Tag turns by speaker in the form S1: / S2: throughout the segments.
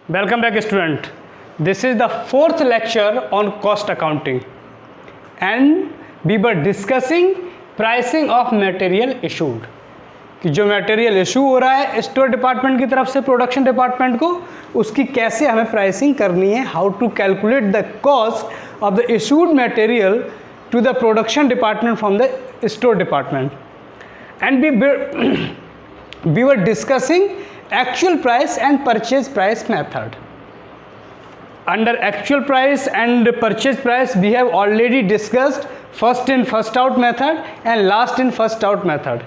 S1: Welcome back student. This is the fourth lecture on cost accounting and we were discussing pricing of material issued कि जो material issue हो रहा है store department की तरफ से प्रोडक्शन डिपार्टमेंट को, उसकी कैसे हमें प्राइसिंग करनी है, how to calculate the cost of the issued material to the production department from the store department and we were discussing actual price and purchase price method. Under actual price and purchase price we have already discussed first in first out method and last in first out method,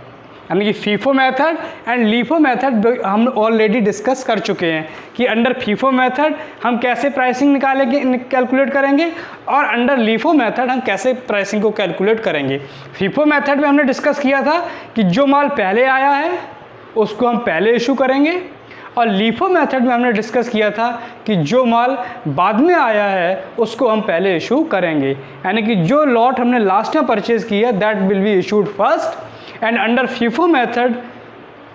S1: यानी कि FIFO method and LIFO method हम already discuss कर चुके हैं कि under FIFO method हम कैसे pricing निकालेंगे, कैलकुलेट करेंगे, और अंडर लीफो मेथड हम कैसे प्राइसिंग को कैलकुलेट करेंगे। फीफो मेथड में हमने डिस्कस किया था कि जो माल पहले आया है उसको हम पहले इशू करेंगे, और लीफो मेथड में हमने डिस्कस किया था कि जो माल बाद में आया है उसको हम पहले इशू करेंगे, यानी कि जो लॉट हमने लास्ट में परचेज किया that will be issued first, and under FIFO method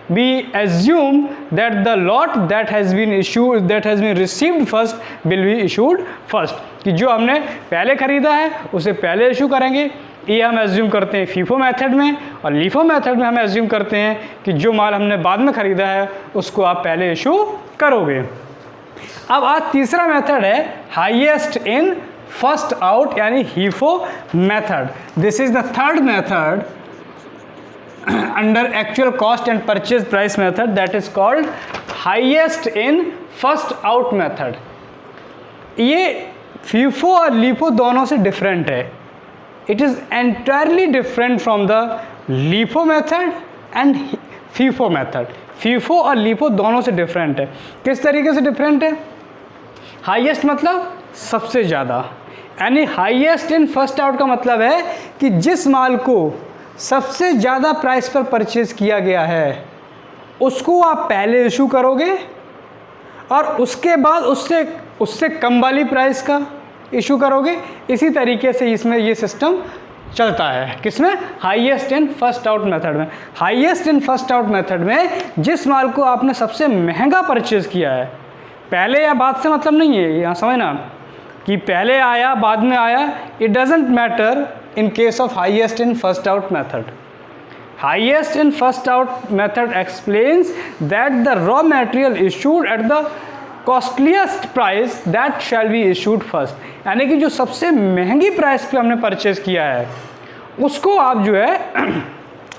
S1: we assume that the lot that has been received first will be issued first, कि जो हमने पहले ख़रीदा है उसे पहले इशू करेंगे। ये हम एज्यूम करते हैं फीफो मेथड में, और लीफो मेथड में हम एज्यूम करते हैं कि जो माल हमने बाद में ख़रीदा है उसको आप पहले इशू करोगे। अब आज तीसरा मेथड है हाईएस्ट इन फर्स्ट आउट, यानी HIFO method. This is the third method under actual cost and purchase price method, that is called highest in first out method। ये फीफो और लीफो दोनों से डिफरेंट है। It is entirely different from the LIFO method and FIFO method. FIFO और LIFO दोनों से different है। किस तरीके से डिफरेंट है? हाईएस्ट मतलब सबसे ज़्यादा, यानी हाईएस्ट इन फर्स्ट आउट का मतलब है कि जिस माल को सबसे ज़्यादा प्राइस पर परचेज किया गया है उसको आप पहले इशू करोगे, और उसके बाद उससे कम वाली प्राइस का इशू करोगे। इसी तरीके से इसमें ये सिस्टम चलता है। किसमें? Highest in first out method में। Highest in first out method में जिस माल को आपने सबसे महंगा परचेज किया है, पहले या बाद से मतलब नहीं है, यहाँ समझना कि पहले आया बाद में आया, it doesn't matter in case of highest in first out method। highest in first out method explains that the raw material issued at the costliest price that shall be issued first, यानी कि जो सबसे महंगी price पे हमने purchase किया है उसको आप जो है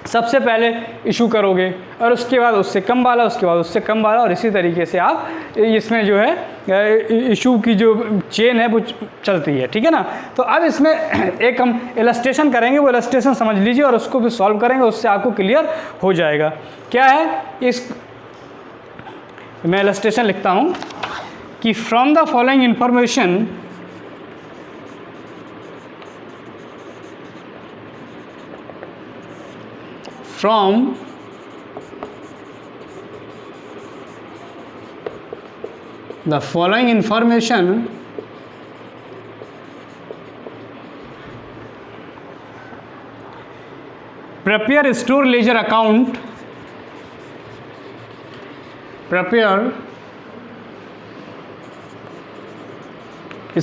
S1: सबसे पहले इशू करोगे, और उसके बाद उससे कम वाला, उसके बाद उससे कम वाला, और इसी तरीके से आप इसमें जो है इशू की जो चेन है वो चलती है। ठीक है ना? तो अब इसमें एक हम इलस्ट्रेशन करेंगे, वो इलस्ट्रेशन समझ लीजिए और उसको भी सॉल्व करेंगे, उससे आपको क्लियर हो जाएगा। क्या है इस, मैं इलस्ट्रेशन लिखता हूँ कि from the following information from the following information prepare store ledger account, prepare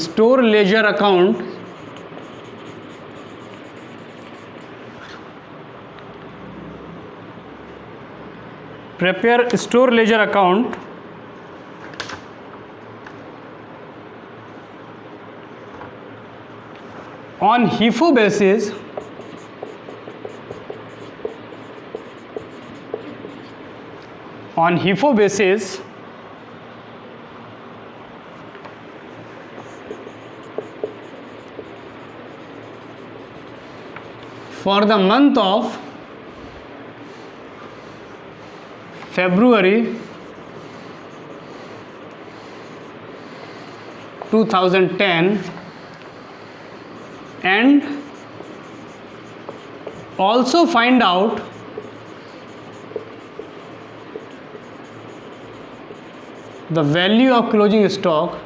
S1: store ledger account prepare store ledger account on HIFO basis for the month of February 2010 and also find out the value of closing stock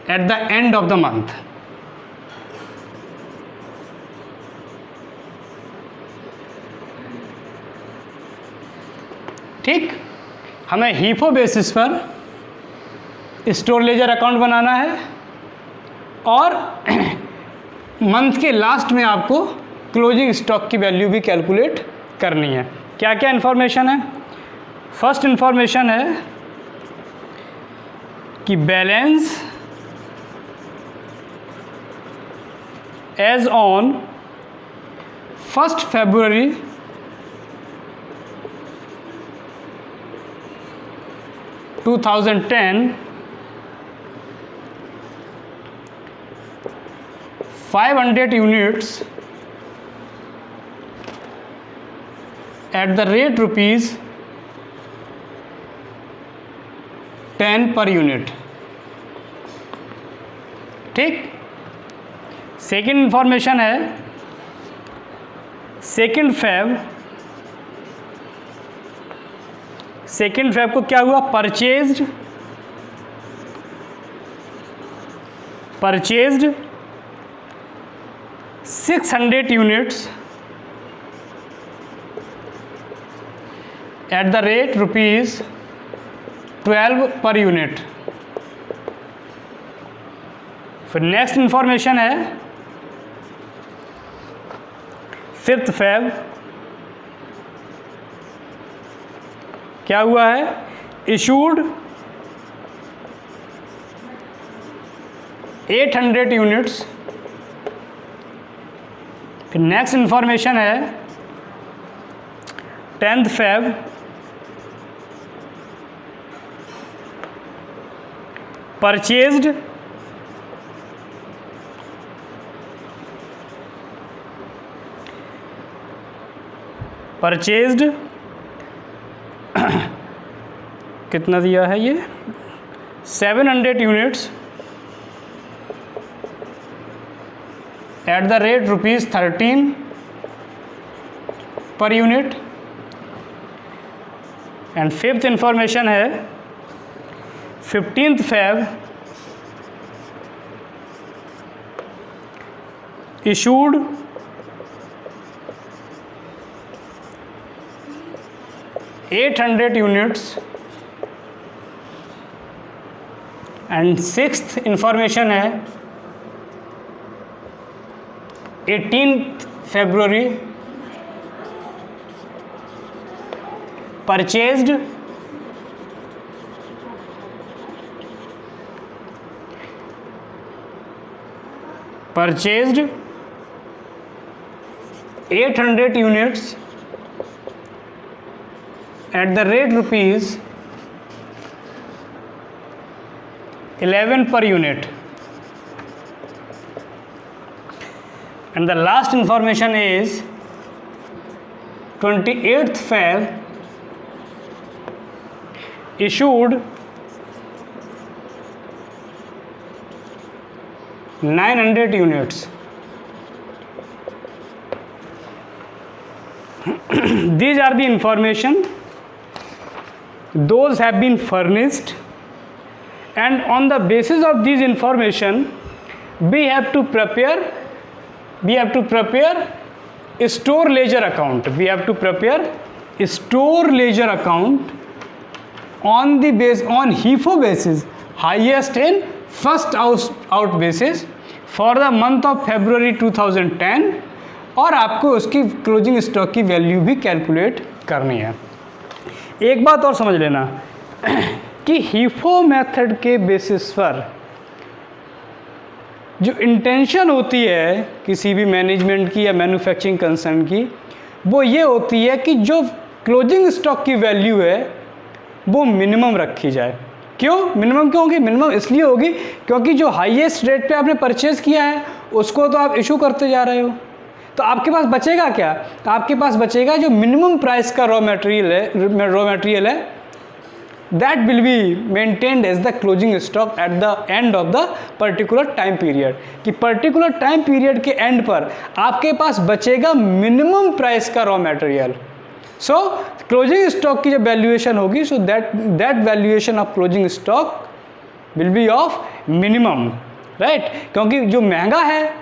S1: at the end of the month। ठीक, हमें हीफो basis पर store ledger account बनाना है और month के last में आपको closing stock की value भी कैलकुलेट करनी है। क्या क्या इन्फॉर्मेशन है? फर्स्ट इन्फॉर्मेशन है कि balance as on 1 February 2010 500 units at the rate rupees 10 per unit। ठीक, सेकेंड इंफॉर्मेशन है 2 Feb को क्या हुआ? Purchased 600 units at the rate rupees 12 per unit। फिर नेक्स्ट इंफॉर्मेशन है 5 Feb क्या हुआ है? Issued 800 units. फिर नेक्स्ट इंफॉर्मेशन है 10 Feb परचेज्ड 'कितना दिया है ये? 700 units at the rate rupees 13 per unit. And fifth information है 15 Feb issued 800 units। And sixth information है 18 February purchased 800 units at the rate rupees 11 per unit। and the last information is 28th Feb issued 900 units। These are the information, those have been furnished, and on the basis of these information we have to prepare a store ledger account। We have to prepare a store ledger account on the base on HIFO basis, highest in first out basis for the month of February 2010, और आपको उसकी closing stock की value भी calculate करनी है। एक बात और समझ लेना कि HIFO मेथड के बेसिस पर जो इंटेंशन होती है किसी भी मैनेजमेंट की या मैन्युफैक्चरिंग कंसर्न की, वो ये होती है कि जो क्लोजिंग स्टॉक की वैल्यू है वो मिनिमम रखी जाए। क्यों मिनिमम? क्यों होगी मिनिमम? इसलिए होगी क्योंकि जो हाईएस्ट रेट पे आपने परचेज़ किया है उसको तो आप इशू करते जा रहे हो, तो आपके पास बचेगा क्या? आपके पास बचेगा जो मिनिमम प्राइस का रॉ मटेरियल है that will be maintained as the closing stock at the end of the particular time period। कि पर्टिकुलर टाइम पीरियड के एंड पर आपके पास बचेगा मिनिमम प्राइस का रॉ मटेरियल। सो क्लोजिंग स्टॉक की जब वैल्यूएशन होगी, so that valuation of closing stock will be of minimum, right? क्योंकि जो महंगा है,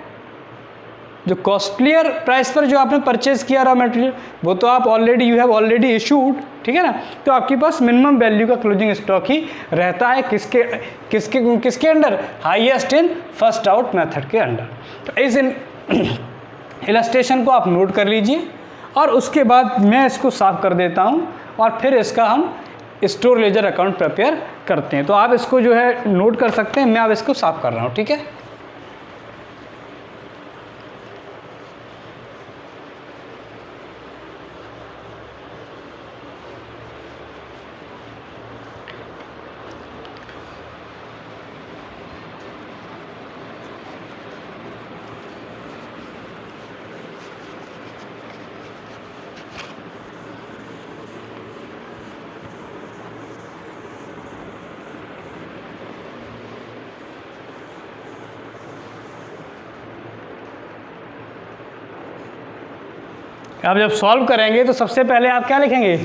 S1: जो कॉस्टलियर प्राइस पर जो आपने परचेज किया रॉ मटेरियल, वो तो आप already you have already issued, ठीक है ना। तो आपके पास मिनिमम वैल्यू का क्लोजिंग स्टॉक ही रहता है किसके किसके किसके under, highest in first out method के अंडर। तो इस इलस्ट्रेशन को आप नोट कर लीजिए और उसके बाद मैं इसको साफ कर देता हूँ और फिर इसका हम स्टोर लेजर अकाउंट प्रिपेयर करते हैं। तो आप इसको जो है नोट कर सकते हैं, मैं अब इसको साफ कर रहा हूँ, ठीक है। अब जब सॉल्व करेंगे तो सबसे पहले आप क्या लिखेंगे,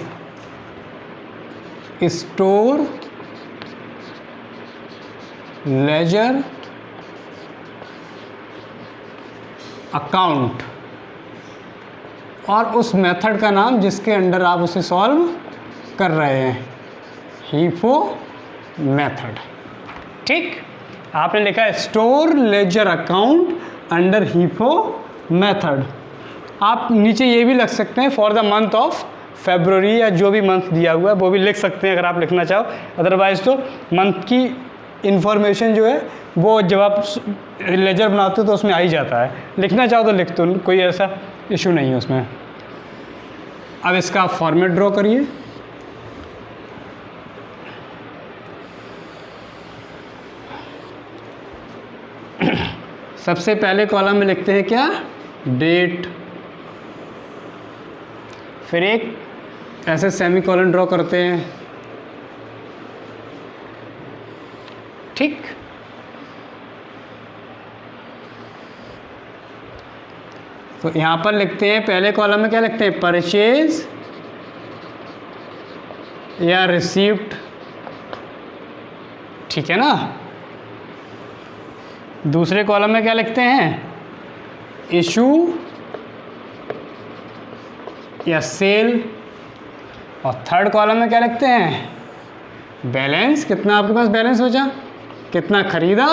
S1: स्टोर लेजर अकाउंट और उस मेथड का नाम जिसके अंडर आप उसे सॉल्व कर रहे हैं, हीफो मेथड। ठीक, आपने लिखा है store ledger account under HIFO method. आप नीचे ये भी लिख सकते हैं for the month of February, या जो भी मंथ दिया हुआ है वो भी लिख सकते हैं अगर आप लिखना चाहो। अदरवाइज़ तो मंथ की इंफॉर्मेशन जो है वो जब आप लेजर बनाते हो तो उसमें आ ही जाता है, लिखना चाहो तो लिख दो, कोई ऐसा इशू नहीं है उसमें। अब इसका आप फॉर्मेट ड्रॉ करिए। सबसे पहले कॉलम में लिखते हैं क्या, डेट, फिर एक ऐसे सेमीकोलन ड्रॉ करते हैं। ठीक, तो यहां पर लिखते हैं पहले कॉलम में क्या लिखते हैं, परचेज या रिसीव्ड, ठीक है ना। दूसरे कॉलम में क्या लिखते हैं, इशू या सेल, और थर्ड कॉलम में क्या लिखते हैं, बैलेंस, कितना आपके पास बैलेंस बचा, कितना खरीदा,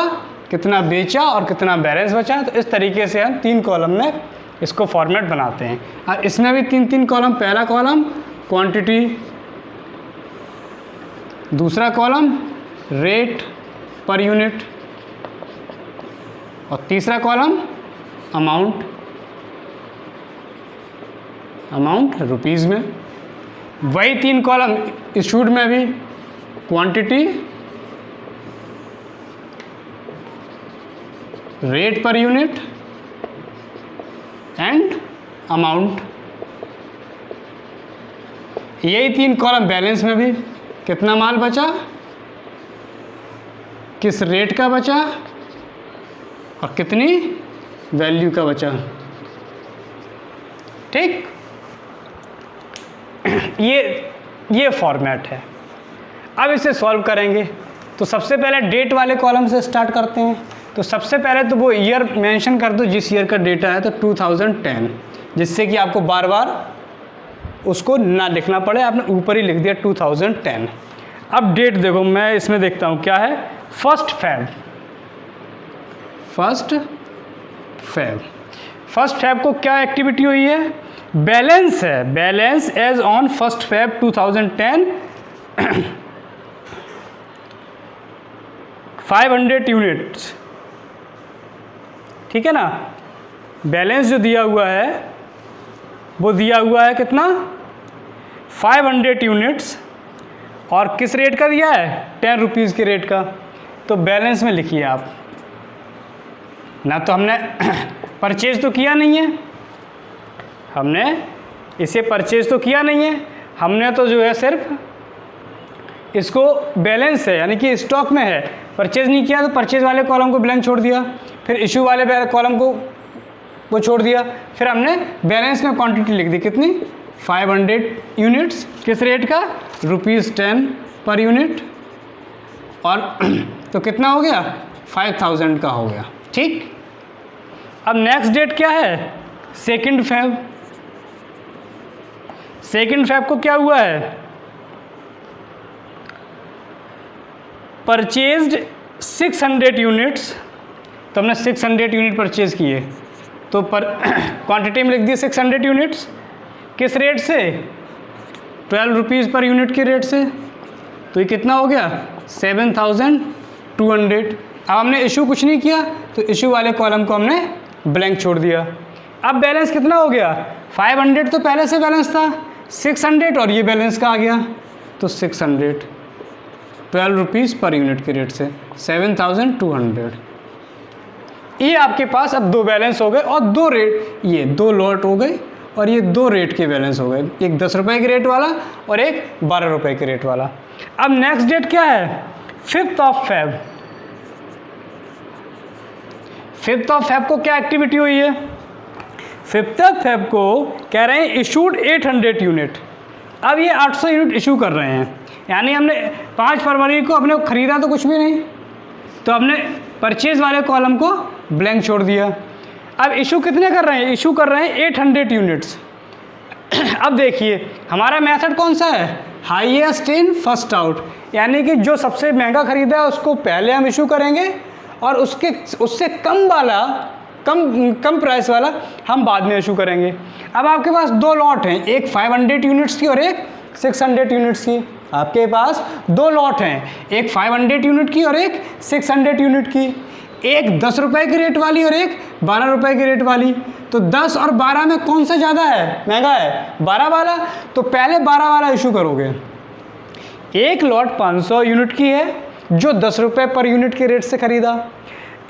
S1: कितना बेचा और कितना बैलेंस बचा। तो इस तरीके से हम 3 कॉलम में इसको फॉर्मेट बनाते हैं। और इसमें भी 3 कॉलम, पहला कॉलम क्वांटिटी, दूसरा कॉलम रेट पर यूनिट और तीसरा कॉलम अमाउंट रुपीज़ में। वही 3 कॉलम इशूड में भी quantity, rate per unit and amount. यही 3 कॉलम बैलेंस में भी, कितना माल बचा, किस रेट का बचा और कितनी वैल्यू का बचा। ठीक, ये फॉर्मेट है। अब इसे सॉल्व करेंगे तो सबसे पहले डेट वाले कॉलम से स्टार्ट करते हैं। तो सबसे पहले तो वो ईयर मेंशन कर दो जिस ईयर का डेटा है, तो 2010, जिससे कि आपको बार बार उसको ना लिखना पड़े, आपने ऊपर ही लिख दिया 2010। अब डेट देखो, मैं इसमें देखता हूँ क्या है, फर्स्ट फेब को क्या एक्टिविटी हुई है, बैलेंस है, balance as on 1 Feb 2010 500 units, ठीक है ना। बैलेंस जो दिया हुआ है वो दिया हुआ है कितना, 500 यूनिट्स, और किस रेट का दिया है, 10 रुपीज़ के रेट का। तो बैलेंस में लिखिए आप ना, तो हमने परचेज तो किया नहीं है, हमने इसे परचेज तो किया नहीं है, हमने तो जो है सिर्फ इसको बैलेंस है यानी कि स्टॉक में है, परचेज नहीं किया। तो परचेज वाले कॉलम को ब्लैंक छोड़ दिया, फिर इशू वाले कॉलम को वो छोड़ दिया, फिर हमने बैलेंस में क्वांटिटी लिख दी कितनी, 500 यूनिट्स, किस रेट का, ₹10 पर यूनिट, और तो कितना हो गया, 5000 का हो गया। ठीक, अब नेक्स्ट डेट क्या है, 2 Feb। 2 Feb को क्या हुआ है, परचेज्ड 600 यूनिट्स, तो हमने 600 यूनिट परचेज किए, तो पर क्वांटिटी में लिख दिए 600 यूनिट्स। किस रेट से? 12 रुपीज़ पर यूनिट के रेट से। तो ये कितना हो गया? 7200। अब हमने इशू कुछ नहीं किया, तो इशू वाले कॉलम को हमने ब्लैंक छोड़ दिया। अब बैलेंस कितना हो गया? 500 तो पहले से बैलेंस था, 600 और ये बैलेंस का आ गया, तो 600 12 रुपीज़ पर यूनिट के रेट से 7200। ये आपके पास अब दो बैलेंस हो गए और दो रेट, ये दो लॉट हो गए और ये दो रेट के बैलेंस हो गए, एक 10 रुपये के रेट वाला और एक 12 रुपये के रेट वाला। अब नेक्स्ट डेट क्या है? 5th of Feb। 5th of Feb को क्या एक्टिविटी हुई है? 5th ऑफ Feb को कह रहे हैं इशूड 800 यूनिट। अब ये 800 यूनिट इशू कर रहे हैं, यानी हमने 5 फरवरी को अपने ख़रीदा तो कुछ भी नहीं, तो हमने परचेज वाले कॉलम को ब्लैंक छोड़ दिया। अब इशू कितने कर रहे हैं? इशू कर रहे हैं 800 यूनिट्स। अब देखिए हमारा मेथड कौन सा है? हाईएस्ट इन फर्स्ट आउट, यानी कि जो सबसे महंगा ख़रीदा है उसको पहले हम इशू करेंगे और उससे कम वाला कम प्राइस वाला हम बाद में इशू करेंगे। अब आपके पास दो लॉट हैं, एक 500 यूनिट्स की और एक 600 यूनिट्स की। आपके पास दो लॉट हैं, एक 500 यूनिट की और एक 600 यूनिट की, एक 10 रुपये की रेट वाली और एक 12 रुपये की रेट वाली। तो 10 और 12 में कौन सा ज़्यादा है, महंगा है? 12 वाला। तो पहले 12 वाला इशू करोगे। एक लॉट 500 यूनिट की है जो 10 रुपये पर यूनिट के रेट से ख़रीदा,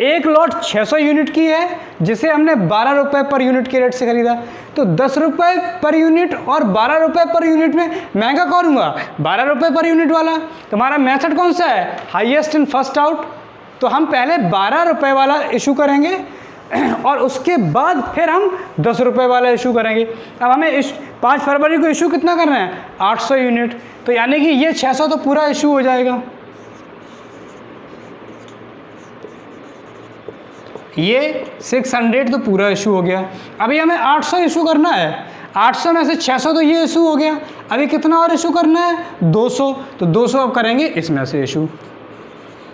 S1: एक लॉट 600 यूनिट की है जिसे हमने 12 रुपये पर यूनिट के रेट से ख़रीदा। तो 10 रुपये पर यूनिट और 12 रुपये पर यूनिट में महंगा कौन हुआ? 12 रुपये पर यूनिट वाला। तुम्हारा मेथड कौन सा है? Highest in first out. तो हम पहले 12 रुपये वाला इशू करेंगे और उसके बाद फिर हम 10 रुपये वाला इशू करेंगे। अब हमें 5 फरवरी को इशू कितना करना है? 800 यूनिट। तो यानी कि ये 600 तो पूरा इशू हो जाएगा, ये 600 तो पूरा इशू हो गया। अभी हमें 800 इशू करना है, 800 में से 600 तो ये इशू हो गया। अभी कितना और इशू करना है? 200। तो 200 अब करेंगे इसमें से इशू।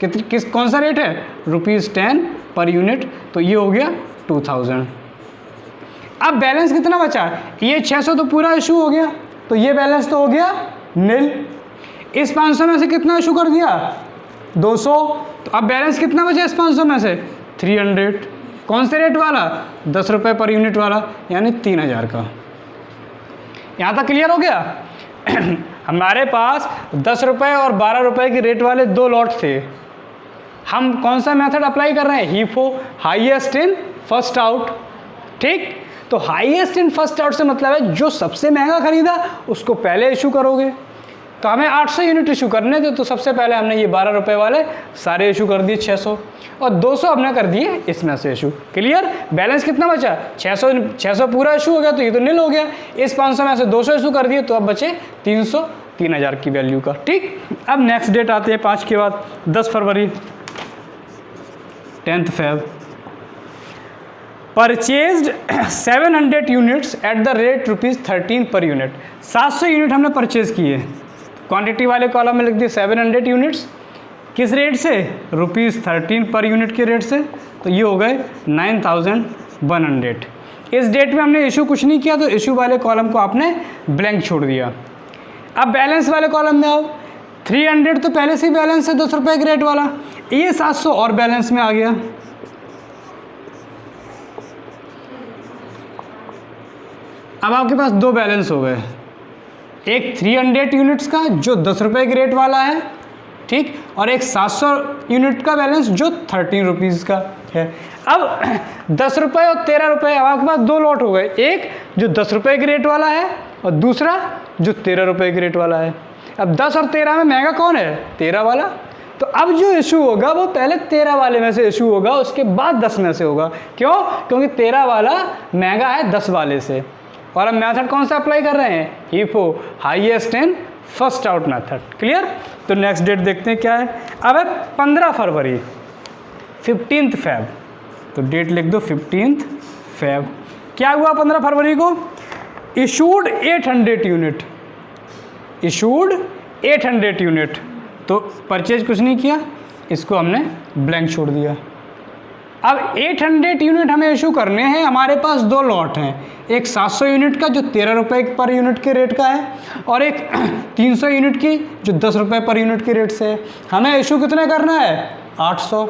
S1: कौन सा रेट है? ₹10 पर यूनिट। तो ये हो गया 2000। अब बैलेंस कितना बचा? ये 600 तो पूरा इशू हो गया, तो ये बैलेंस तो हो गया नील। इस 500 में से कितना इशू कर दिया? 200। तो अब बैलेंस कितना बचा इस 500 में से? 300। कौन से रेट वाला? 10 रुपये पर यूनिट वाला, यानी 3000 का। यहाँ तक क्लियर हो गया? हमारे पास 10 रुपये और 12 रुपये के रेट वाले दो लॉट थे। हम कौन सा मेथड अप्लाई कर रहे हैं? HIFO, highest in first out. ठीक, तो हाईएस्ट इन फर्स्ट आउट से मतलब है जो सबसे महंगा खरीदा उसको पहले इशू करोगे। तो हमें 800 यूनिट इशू करने थे, तो सबसे पहले हमने ये 12 रुपये वाले सारे इशू कर दिए 600, और 200 हमने कर दिए इसमें से इशू। क्लियर? बैलेंस कितना बचा? 600 पूरा इशू हो गया, तो ये तो नील हो गया। इस 500 में से 200 इशू कर दिए, तो अब बचे 300, 3000 की वैल्यू का। ठीक, अब नेक्स्ट डेट आते हैं 5 के बाद, 10 फरवरी, 10th Feb। Purchased 700 units at the rate ₹13 per unit. 700 unit हमने परचेज किए, क्वांटिटी वाले कॉलम में लिख दिए 700 यूनिट्स। किस रेट से? ₹13 पर यूनिट के रेट से। तो ये हो गए 9100। इस डेट में हमने इशू कुछ नहीं किया, तो इशू वाले कॉलम को आपने ब्लैंक छोड़ दिया। अब बैलेंस वाले कॉलम में आओ। 300 तो पहले से ही बैलेंस है 10 रुपये के रेट वाला, ये 700 और बैलेंस में आ गया। अब आपके पास दो बैलेंस हो गए, एक 300 यूनिट्स का जो 10 रुपये के रेट वाला है, ठीक, और एक 700 यूनिट का बैलेंस जो 13 रुपीज़ का है। अब 10 रुपये और 13 रुपये, अब आपके पास दो लॉट हो गए, एक जो 10 रुपये के रेट वाला है और दूसरा जो 13 रुपये के रेट वाला है। अब 10 और 13 में महंगा कौन है? 13 वाला। तो अब जो इशू होगा वो पहले 13 वाले में से इशू होगा, उसके बाद 10 में से होगा। क्यों? क्योंकि 13 वाला महंगा है 10 वाले से। और हम मेथड कौन सा अप्लाई कर रहे हैं? HIFO, highest in first out method. Clear? तो नेक्स्ट डेट देखते हैं क्या है। अब है 15 फरवरी, 15th Feb। तो डेट लिख दो 15th Feb। क्या हुआ 15 फरवरी को? Issued 800 unit, issued 800 unit. तो परचेज कुछ नहीं किया, इसको हमने ब्लैंक छोड़ दिया। अब 800 यूनिट हमें इशू करने हैं, हमारे पास 2 लॉट हैं, एक 700 यूनिट का जो 13 रुपये पर यूनिट के रेट का है, और एक 300 यूनिट की जो 10 रुपये पर यूनिट के रेट से है। हमें इशू कितने करना है? 800।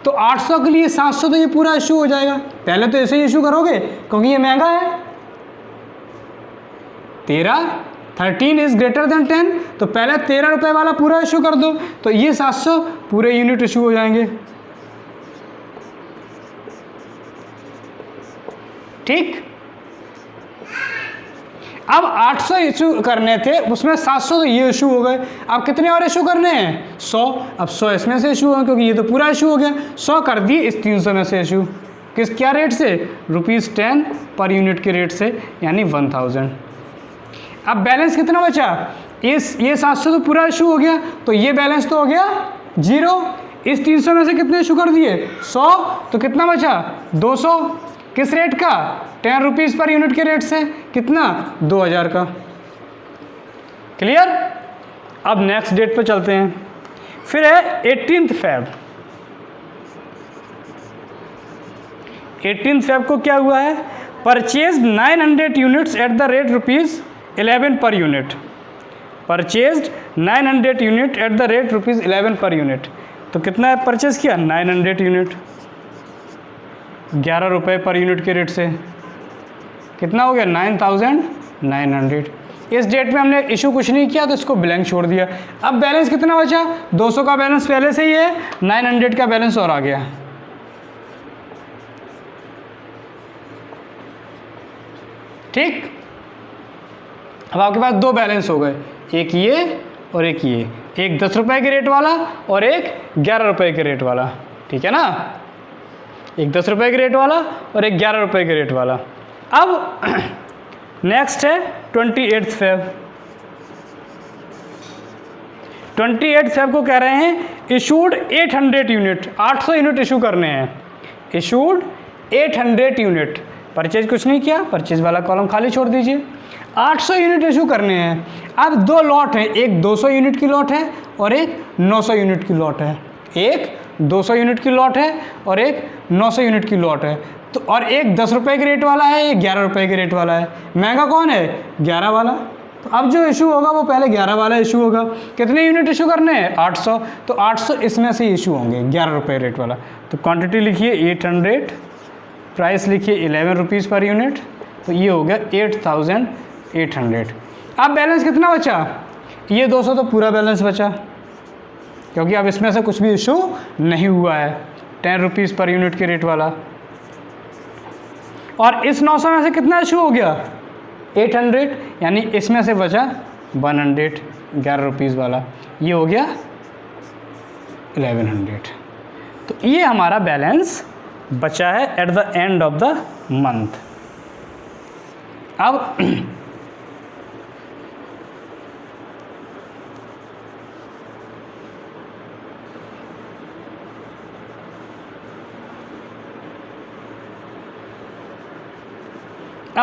S1: तो 800 के लिए 700 तो ये पूरा इशू हो जाएगा। पहले तो ऐसे ही इशू करोगे क्योंकि ये महंगा है। 13 इज ग्रेटर देन 10, तो पहले 13 रुपये वाला पूरा इशू कर दो, तो ये 700 पूरे यूनिट इशू हो जाएंगे। ठीक, अब 800 इशू करने थे, उसमें 700 तो ये इशू हो गए। अब कितने और इशू करने हैं? 100। अब 100 इसमें से इशू हो, क्योंकि ये तो पूरा इशू हो गया। 100 कर दिए इस 300 में से इशू, किस क्या रेट से? ₹10 पर यूनिट के रेट से, यानी 1000। अब बैलेंस कितना बचा? ये 700 तो पूरा इशू हो गया, तो ये बैलेंस तो हो गया 0। इस 300 में से कितने इशू कर दिए? 100, तो कितना बचा? 200। किस रेट का? 10 रुपीज़ पर यूनिट के रेट से, कितना? 2000 का। क्लियर? अब नेक्स्ट डेट पे चलते हैं। फिर है 18 फेब। 18 फेब को क्या हुआ है? Purchase 900 units at the rate ₹11 per unit. Purchased 900 unit at the rate ₹11 per unit. तो कितना परचेज किया? 900 यूनिट, 11 रुपये पर यूनिट के रेट से, कितना हो गया? 9900। इस डेट में हमने इशू कुछ नहीं किया, तो इसको ब्लैंक छोड़ दिया। अब बैलेंस कितना बचा? 200 का बैलेंस पहले से ही है, 900 का बैलेंस और आ गया। ठीक, अब आपके पास 2 बैलेंस हो गए, एक ये और एक ये, एक 10 रुपये के रेट वाला और एक 11 रुपये के रेट वाला। ठीक है ना, एक 10 रुपये के रेट वाला और एक 11 रुपये के रेट वाला। अब नेक्स्ट है 28 फेब। 28 फेब को कह रहे हैं इशूड 800 यूनिट, 800 यूनिट इशू करने हैं। इशूड 800 यूनिट, परचेज कुछ नहीं किया, परचेज वाला कॉलम खाली छोड़ दीजिए। 800 यूनिट इशू करने हैं। अब 2 लॉट है, एक 200 यूनिट की लॉट है और एक 900 यूनिट की लॉट है। एक 200 यूनिट की लॉट है और एक 900 यूनिट की लॉट है। तो और एक 10 रुपये के रेट वाला है, एक 11 रुपये के रेट वाला है। महंगा कौन है? 11 वाला। तो अब जो इशू होगा वो पहले 11 वाला इशू होगा। कितने यूनिट इशू करने हैं? 800। तो 800 इसमें से इशू होंगे, 11 रुपये रेट वाला। तो क्वांटिटी लिखिए 800, प्राइस लिखिए 11 रुपीज़ पर यूनिट, तो ये हो गया 8800। अब बैलेंस कितना बचा? ये 200 तो पूरा बैलेंस बचा, क्योंकि अब इसमें से कुछ भी इशू नहीं हुआ है, 10 रुपीज़ पर यूनिट के रेट वाला। और इस 900 में से कितना इशू हो गया? 800, यानी इसमें से बचा 100, 11 रुपीज़ वाला, ये हो गया 1100। तो ये हमारा बैलेंस बचा है eight the end of the month. अब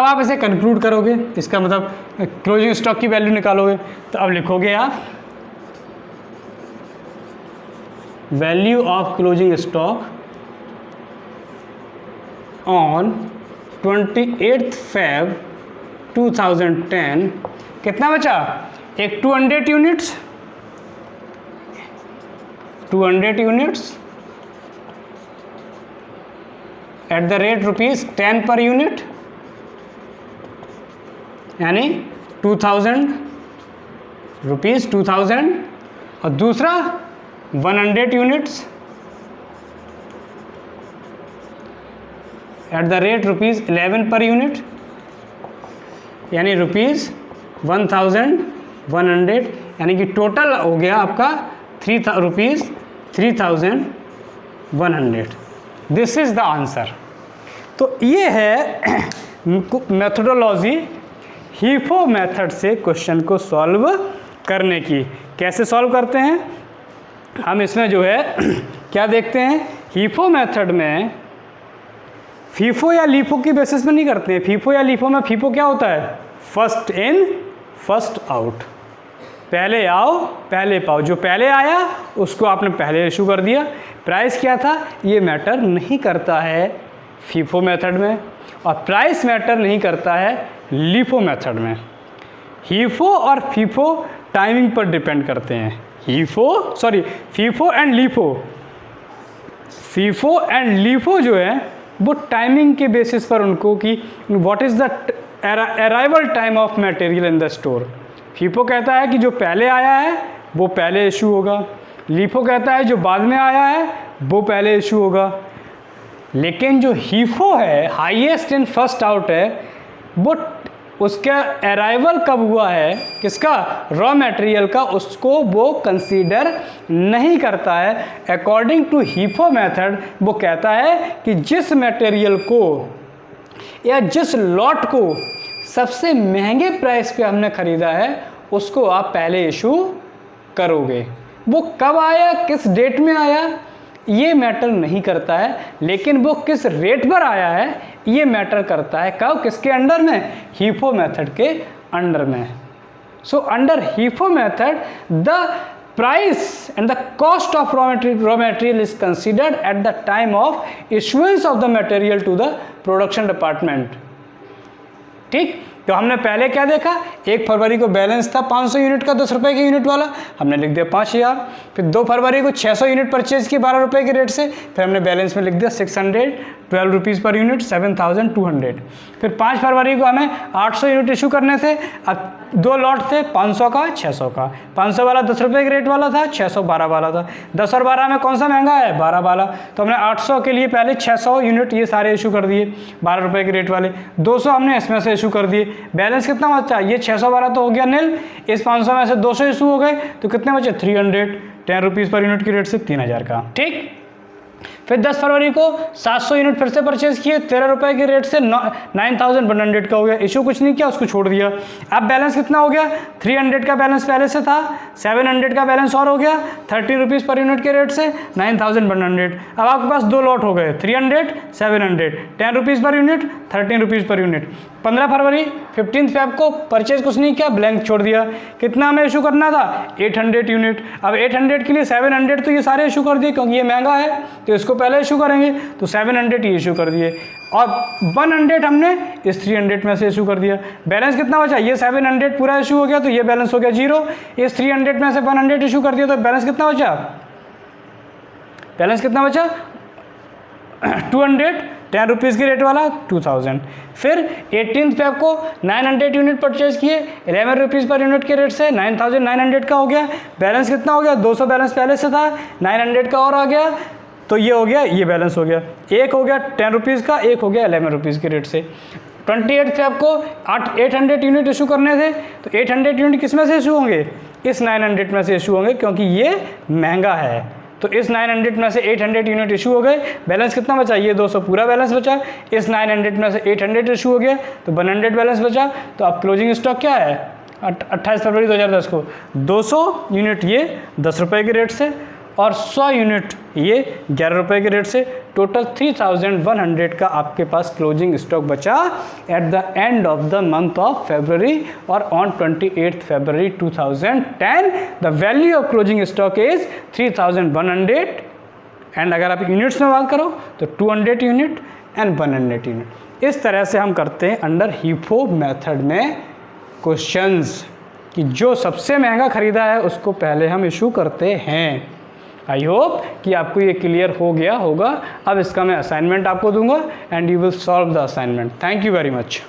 S1: आप इसे कंक्लूड करोगे, इसका मतलब क्लोजिंग स्टॉक की वैल्यू निकालोगे। तो अब लिखोगे आप value of closing stock on 28 Feb 2010। कितना बचा? एक 200 units, 200 units at the rate ₹10 per unit, यानी 2000 रुपीज़ 2000। और दूसरा 100 units at the rate ₹11 per unit, यानी ₹1100, यानी कि टोटल हो गया आपका ₹3100। This is the answer. तो ये है मेथोडोलॉजी हीफो मेथड से क्वेश्चन को सॉल्व करने की। कैसे सॉल्व करते हैं हम? इसमें जो है क्या देखते हैं, हीफो मेथड में फीफो या लीफो की बेसिस में नहीं करते हैं। फीफो या लीफो में फीफो क्या होता है? First in first out. पहले आओ पहले पाओ, जो पहले आया उसको आपने पहले इशू कर दिया। प्राइस क्या था, ये मैटर नहीं करता है फीफो मेथड में, और प्राइस मैटर नहीं करता है लीफो मेथड में। हीफो और फीफो टाइमिंग पर डिपेंड करते हैं। फीफो एंड लीफो जो है वो टाइमिंग के बेसिस पर उनको कि what is the arrival time of material in the store. FIFO कहता है कि जो पहले आया है वो पहले इशू होगा, लीफो कहता है जो बाद में आया है वो पहले इशू होगा। लेकिन जो हीफो है, हाईएस्ट इन फर्स्ट आउट है, वो उसका अराइवल कब हुआ है, किसका, रॉ मटेरियल का, उसको वो कंसीडर नहीं करता है। अकॉर्डिंग टू हीफो मेथड वो कहता है कि जिस मटेरियल को या जिस लॉट को सबसे महंगे प्राइस पे हमने ख़रीदा है उसको आप पहले इशू करोगे। वो कब आया, किस डेट में आया, ये मैटर नहीं करता है, लेकिन वो किस रेट पर आया है ये मैटर करता है। कब, किसके अंडर में, हीफो मेथड के अंडर में। So under HIFO method the price and the cost of raw material is considered at the time of issuance of the material to the production department। ठीक, तो हमने पहले क्या देखा, 1 फरवरी को बैलेंस था 500 यूनिट का 10 रुपये के यूनिट वाला, हमने लिख दिया 5000। फिर 2 फरवरी को 600 यूनिट परचेज की 12 रुपये के रेट से, फिर हमने बैलेंस में लिख दिया 612 रुपीज़ पर यूनिट, 7200। फिर 5 फरवरी को हमें 800 यूनिट इशू करने थे, अब 2 लॉट थे 500 का 600 का। 500 वाला 10 रुपये के रेट वाला था, 600 12 वाला था। 10 और 12 में कौन सा महंगा है, 12 वाला। तो हमने 800 के लिए पहले 600 यूनिट ये सारे इशू कर दिए 12 रुपये के रेट वाले, 200 हमने इसमें से इशू कर दिए। बैलेंस कितना बचा, ये 600 वाला तो हो गया नील, इस 500 में से 200 इशू हो गए, तो कितने बचे 310 रुपीज़ पर यूनिट की रेट से 3000 का। ठीक, फिर 10 फरवरी को 700 यूनिट फिर से परचेज किए 13 रुपये के रेट से 9100 का हो गया, इशू कुछ नहीं किया, उसको छोड़ दिया। अब बैलेंस कितना हो गया, 300 का बैलेंस पहले से था, 700 का बैलेंस और हो गया 30 रुपीज़ पर यूनिट के रेट से 9100। अब आपके पास 2 लॉट हो गए 300 700, 10 rupees per unit 13 rupees per unit. 15 फरवरी 15 फेब को परचेज कुछ नहीं किया, ब्लैंक छोड़ दिया। कितना हमें इशू करना था, 800 यूनिट। अब 800 के लिए 700 तो ये सारे इशू कर दिए क्योंकि ये महंगा है तो इसको पहले इशू करेंगे, तो 700 ये इशू कर दिए, और 100 हमने इस 300 में से इशू कर दिया। बैलेंस कितना बचा, ये 700 पूरा इशू हो गया तो ये बैलेंस हो गया 0। इस 300 में से 100 इशू कर दिया तो बैलेंस कितना बचा, 200, 10 रुपीज़ के रेट वाला 2000। फिर 18 फेब को 900 यूनिट परचेज किए 11 रुपीज़ पर यूनिट के रेट से 9900 का हो गया। बैलेंस कितना हो गया, 200 बैलेंस पहले से था, 900 का और आ गया, तो ये हो गया, ये बैलेंस हो गया। एक हो गया 10 रुपीज़ का, एक हो गया 11 रुपीज़ के रेट से। 28 फेब को 800 यूनिट इशू करने थे, तो 800 यूनिट किस में से इशू होंगे, इस 900 में से इशू होंगे क्योंकि ये महंगा है। तो इस 900 में से 800 यूनिट इशू हो गए। बैलेंस कितना बचा, ये 200 पूरा बैलेंस बचा। इस 900 में से 800 इशू हो गया तो 100 बैलेंस बचा। तो अब क्लोजिंग स्टॉक क्या है, 28 फरवरी 2010 को 200 यूनिट ये 10 रुपये के रेट से और 100 यूनिट ये 11 रुपये के रेट से, टोटल 3100 का आपके पास क्लोजिंग स्टॉक बचा at the end of the month of February और on 28 February 2010 the value of closing stock is 3100। And अगर आप यूनिट्स में बात करो तो 200 यूनिट एंड 100 यूनिट। इस तरह से हम करते हैं अंडर हीफो मेथड में क्वेश्चंस कि जो सबसे महंगा खरीदा है उसको पहले हम इशू करते हैं। आई होप कि आपको ये क्लियर हो गया होगा। अब इसका मैं असाइनमेंट आपको दूंगा and you will solve the assignment. Thank you very much.